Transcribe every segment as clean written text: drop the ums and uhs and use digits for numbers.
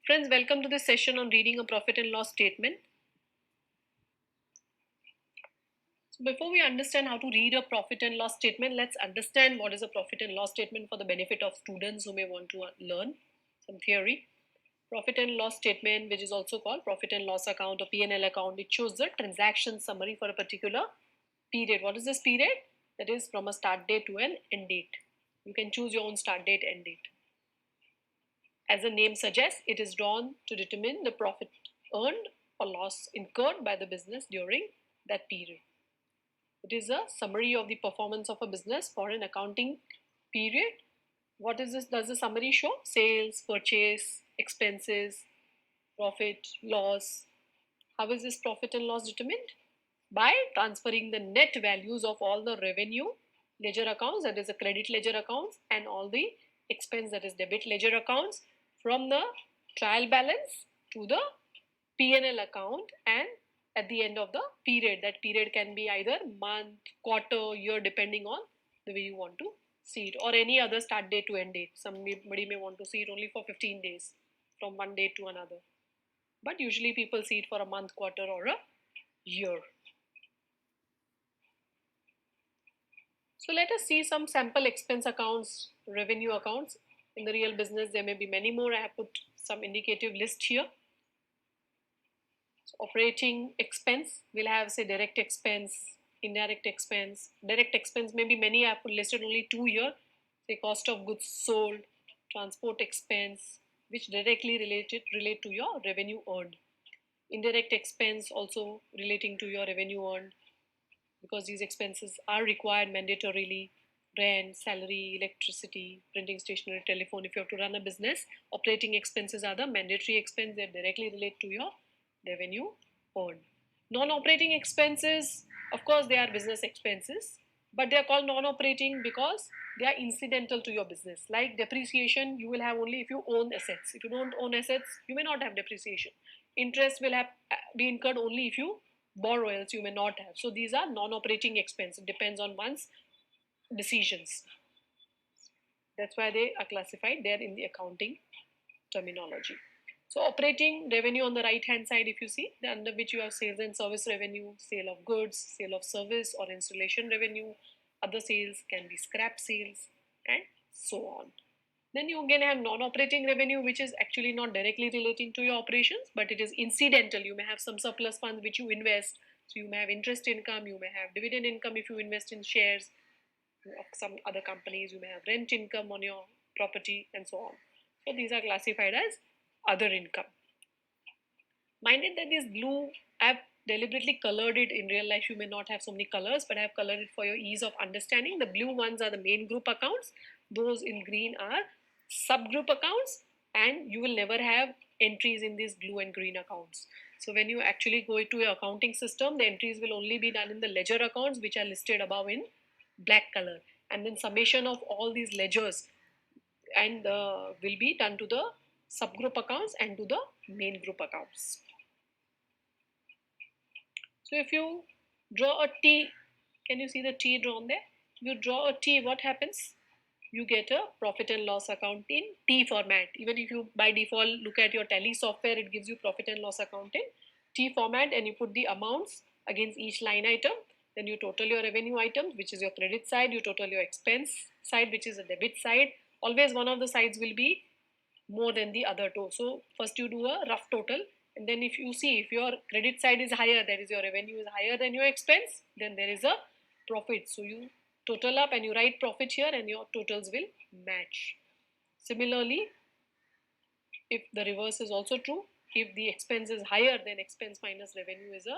Friends, welcome to this session on reading a profit and loss statement. So before we understand how to read a profit and loss statement, let's understand what is a profit and loss statement for the benefit of students who may want to learn some theory. Profit and loss statement, which is also called profit and loss account or P&L account, it shows the transaction summary for a particular period. What is this period? That is from a start date to an end date. You can choose your own start date, end date. As the name suggests, it is drawn to determine the profit earned or loss incurred by the business during that period. It is a summary of the performance of a business for an accounting period. What is this? Does the summary show? Sales, purchase, expenses, profit, loss. How is this profit and loss determined? By transferring the net values of all the revenue ledger accounts, that is the credit ledger accounts, and all the expense, that is debit ledger accounts, from the trial balance to the P&L account, and at the end of the period. That period can be either month, quarter, year, depending on the way you want to see it, or any other start date to end date. Somebody may want to see it only for 15 days from one date to another, but usually people see it for a month, quarter, or a year. So let us see some sample expense accounts, revenue accounts. In the real business, there may be many more. I have put some indicative list here. So operating expense will have, say, direct expense, indirect expense. Direct expense may be many. I have listed only two here. Say cost of goods sold, transport expense, which directly relate to your revenue earned. Indirect expense also relating to your revenue earned, because these expenses are required mandatorily: rent, salary, electricity, printing, stationery, telephone. If you have to run a business, operating expenses are the mandatory expense that directly relate to your revenue earned. Non-operating expenses, of course, they are business expenses, but they are called non-operating because they are incidental to your business. Like depreciation, you will have only if you own assets. If you don't own assets, you may not have depreciation. Interest will have be incurred only if you borrow, else you may not have. So these are non-operating expenses. It depends on one's decisions. That's why they are classified there in the accounting terminology. So operating revenue on the right hand side, if you see, under which you have sales and service revenue, sale of goods, sale of service or installation revenue. Other sales can be scrap sales and so on. Then you again have non-operating revenue, which is actually not directly relating to your operations, but it is incidental. You may have some surplus funds which you invest. So you may have interest income, you may have dividend income if you invest in shares of some other companies, you may have rent income on your property and so on. So these are classified as other income. Minded that this blue, I've deliberately colored it. In real life you may not have so many colors, but I have colored it for your ease of understanding. The blue ones are the main group accounts, those in green are subgroup accounts, and you will never have entries in these blue and green accounts. So when you actually go to your accounting system, the entries will only be done in the ledger accounts, which are listed above in black color, and then summation of all these ledgers and will be done to the subgroup accounts and to the main group accounts. So if you draw a T, can you see the T drawn there? You draw a T, what happens? You get a profit and loss account in T format. Even if you by default look at your Tally software, it gives you profit and loss account in T format, and you put the amounts against each line item. Then you total your revenue items, which is your credit side. You total your expense side, which is a debit side. Always one of the sides will be more than the other two. So first you do a rough total, and then if you see if your credit side is higher, that is your revenue is higher than your expense, then there is a profit. So you total up and you write profit here and your totals will match. Similarly, if the reverse is also true, if the expense is higher, then expense minus revenue is a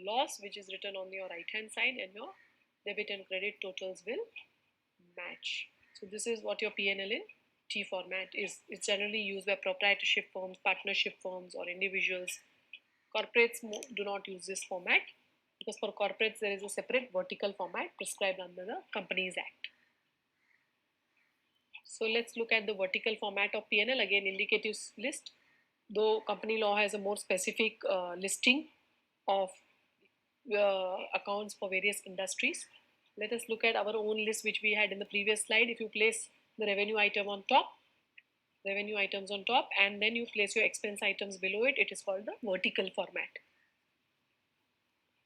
loss, which is written on your right hand side, and your debit and credit totals will match. So this is what your P&L in T format is. It's generally used by proprietorship firms, partnership firms, or individuals. Corporates do not use this format, because for corporates there is a separate vertical format prescribed under the Companies Act. So let's look at the vertical format of P&L. Again, indicative list, though company law has a more specific listing of accounts for various industries. Let us look at our own list which we had in the previous slide. If you place the revenue item on top, revenue items on top, and then you place your expense items below it. It is called the vertical format.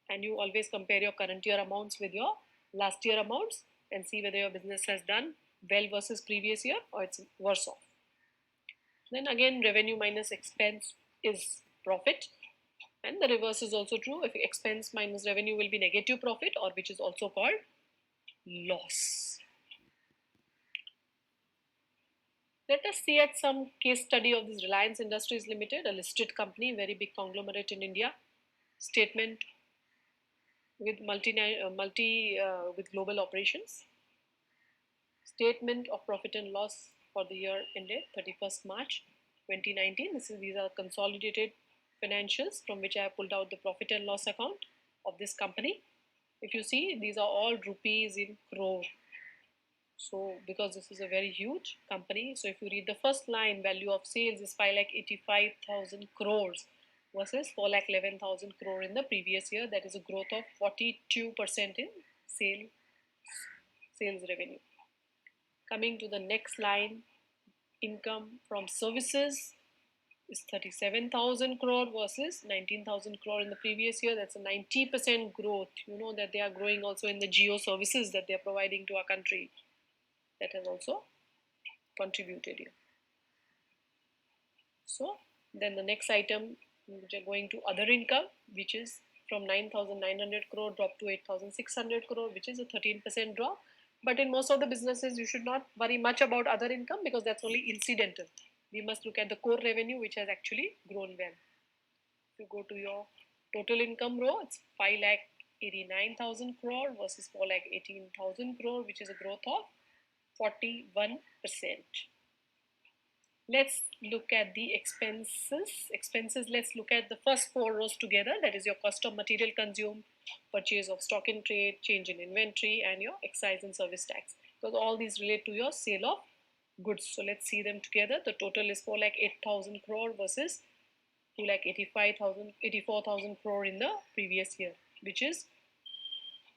And you always compare your current year amounts with your last year amounts and see whether your business has done well versus previous year or it's worse off. Then again, revenue minus expense is profit, and the reverse is also true. If expense minus revenue will be negative profit, or which is also called loss. Let us see at some case study of this Reliance Industries Limited, a listed company, very big conglomerate in India. Statement with with global operations. Statement of profit and loss for the year ended 31st March 2019. These are consolidated financials from which I have pulled out the profit and loss account of this company. If you see, these are all rupees in crore. So because this is a very huge company, so if you read the first line, value of sales is 5,85,000 crores versus 4,11,000 crore in the previous year. That is a growth of 42% in sales revenue. Coming to the next line, income from services is 37,000 crore versus 19,000 crore in the previous year. That's a 90% growth. You know that they are growing also in the geo services that they are providing to our country. That has also contributed here. So then the next item, which are going to other income, which is from 9,900 crore drop to 8,600 crore, which is a 13% drop. But in most of the businesses, you should not worry much about other income because that's only incidental. We must look at the core revenue, which has actually grown well. If you go to your total income row, it's 5,89,000 crore versus 4,18,000 crore, which is a growth of 41%. Let's look at the expenses. Let's look at the first four rows together. That is your cost of material consumed, purchase of stock in trade, change in inventory, and your excise and service tax, because all these relate to your sale of goods. So let's see them together. The total is 4,08,000 crore versus 2,84,000 crore in the previous year, which is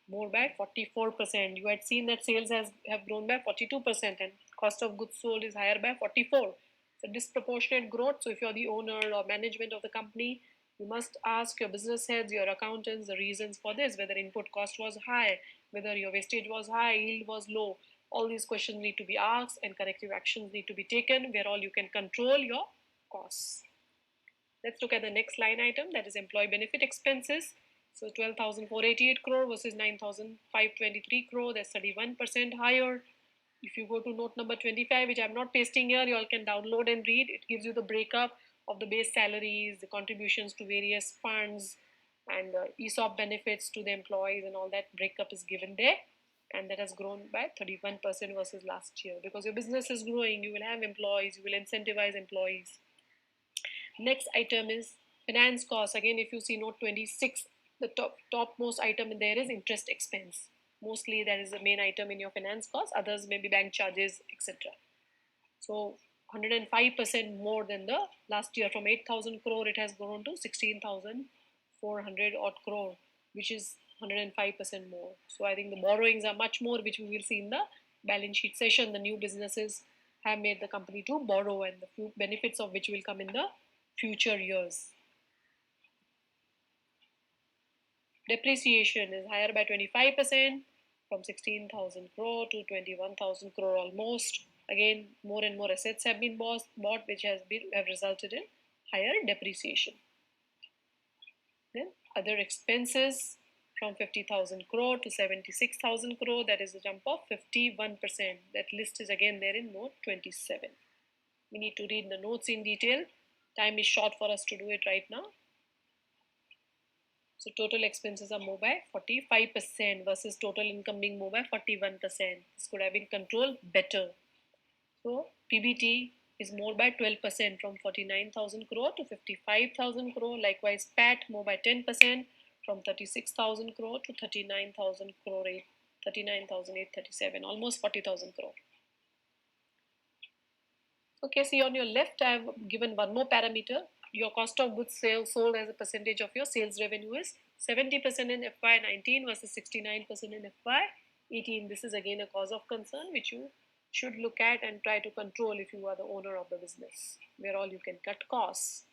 more by 44%. You had seen that sales have grown by 42% and cost of goods sold is higher by 44%. It's a disproportionate growth. So if you're the owner or management of the company, you must ask your business heads, your accountants, the reasons for this, whether input cost was high, whether your wastage was high, yield was low. All these questions need to be asked and corrective actions need to be taken where all you can control your costs. Let's look at the next line item, that is employee benefit expenses. So 12,488 crore versus 9,523 crore, that's 31% higher. If you go to note number 25, which I'm not pasting here, you all can download and read. It gives you the breakup of the base salaries, the contributions to various funds, and ESOP benefits to the employees, and all that breakup is given there. And that has grown by 31% versus last year. Because your business is growing, you will have employees, you will incentivize employees. Next item is finance costs. Again, if you see note 26, the topmost item in there is interest expense. Mostly that is the main item in your finance costs. Others may be bank charges, etc. So 105% more than the last year. From 8,000 crore, it has grown to 16,400 odd crore, which is 105% more. So I think the borrowings are much more, which we will see in the balance sheet session. The new businesses have made the company to borrow, and the few benefits of which will come in the future years. Depreciation is higher by 25% from 16,000 crore to 21,000 crore almost. Again, more and more assets have been bought, which have resulted in higher depreciation. Then other expenses from 50,000 crore to 76,000 crore, that is a jump of 51%. That list is again there in note 27. We need to read the notes in detail. Time is short for us to do it right now. So total expenses are more by 45% versus total income being more by 41%. This could have been controlled better. So PBT is more by 12% from 49,000 crore to 55,000 crore. Likewise, PAT more by 10% from 36,000 crore to 39,000 crore, 39,837, almost 40,000 crore. Okay, see on your left, I have given one more parameter. Your cost of goods sold as a percentage of your sales revenue is 70% in FY19 versus 69% in FY18. This is again a cause of concern which you should look at and try to control if you are the owner of the business, where all you can cut costs.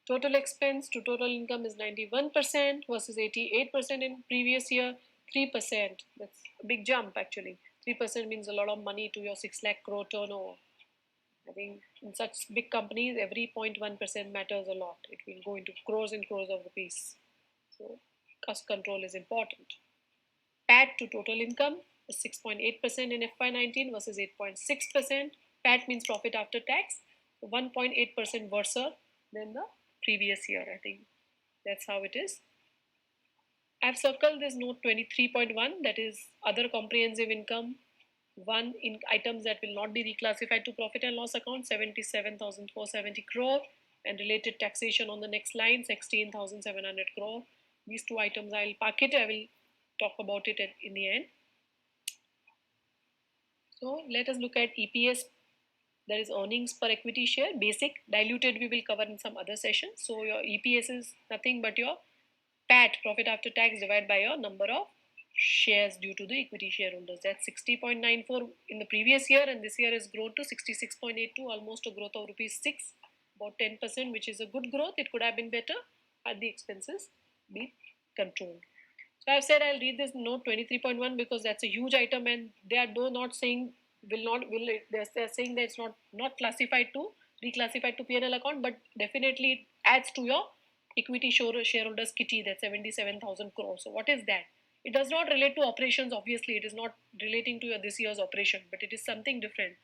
Total expense to total income is 91% versus 88% in previous year. 3%, that's a big jump actually. 3% means a lot of money to your 6 lakh crore turnover. I think in such big companies, every 0.1% matters a lot. It will go into crores and crores of rupees. So cost control is important. PAT to total income is 6.8% in FY19 versus 8.6%. PAT means profit after tax, 1.8% worse than the previous year. I think that's how it is. I've circled this note 23.1, that is other comprehensive income. One in items that will not be reclassified to profit and loss account, 77,470 crore, and related taxation on the next line, 16,700 crore. These two items I'll park it. I will talk about it in the end. So let us look at EPS. That is earnings per equity share. Basic, diluted we will cover in some other session. So your EPS is nothing but your PAT, profit after tax, divided by your number of shares due to the equity shareholders. That's 60.94 in the previous year, and this year has grown to 66.82, almost a growth of rupees 6, about 10%, which is a good growth. It could have been better had the expenses been controlled. So I've said I'll read this note 23.1 because that's a huge item, and they are not saying they're saying that it's not classified to reclassified to P&L account, but definitely it adds to your equity shareholders kitty, that's 77,000 crores. So what is that? It does not relate to operations. Obviously, it is not relating to your this year's operation, but it is something different.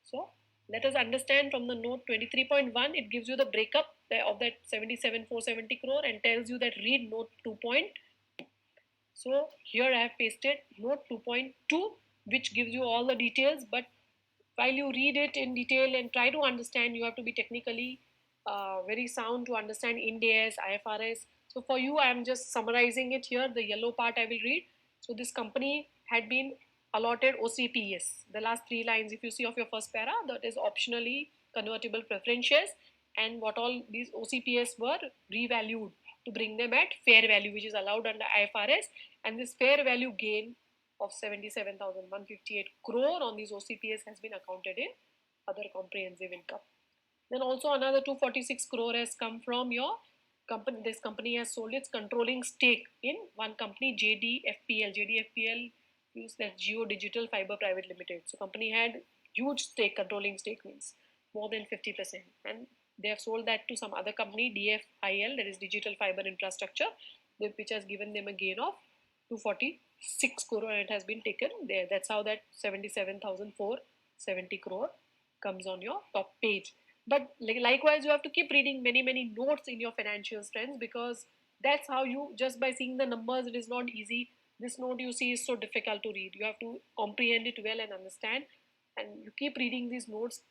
So let us understand from the note 23.1. It gives you the breakup of that 77,470 crore and tells you that read note 2. So here I have pasted note 2.2, which gives you all the details. But while you read it in detail and try to understand, you have to be technically very sound to understand Ind AS, IFRS. So for you, I am just summarizing it here. The yellow part I will read. So this company had been allotted OCPS. The last three lines, if you see of your first para, that is optionally convertible preference shares, and what all these OCPS were revalued to bring them at fair value, which is allowed under IFRS. And this fair value gain of 77,158 crore on these OCPS has been accounted in other comprehensive income. Then also another 246 crore has come from your company. This company has sold its controlling stake in one company, JDFPL. JDFPL is that Geo Digital Fiber Private Limited. So company had huge stake, controlling stake means more than 50%. And they have sold that to some other company, DFIL, that is Digital Fiber Infrastructure, which has given them a gain of 246 crore, and it has been taken there. That's how that 77,470 crore comes on your top page. But likewise, you have to keep reading many notes in your financials, friends, because that's how you, just by seeing the numbers, it is not easy. This note you see is so difficult to read. You have to comprehend it well and understand, and you keep reading these notes.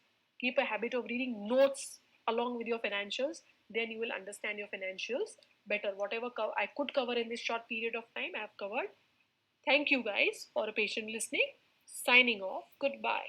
Keep a habit of reading notes along with your financials, then you will understand your financials better. Whatever I could cover in this short period of time, I have covered. Thank you guys for a patient listening. Signing off. Goodbye.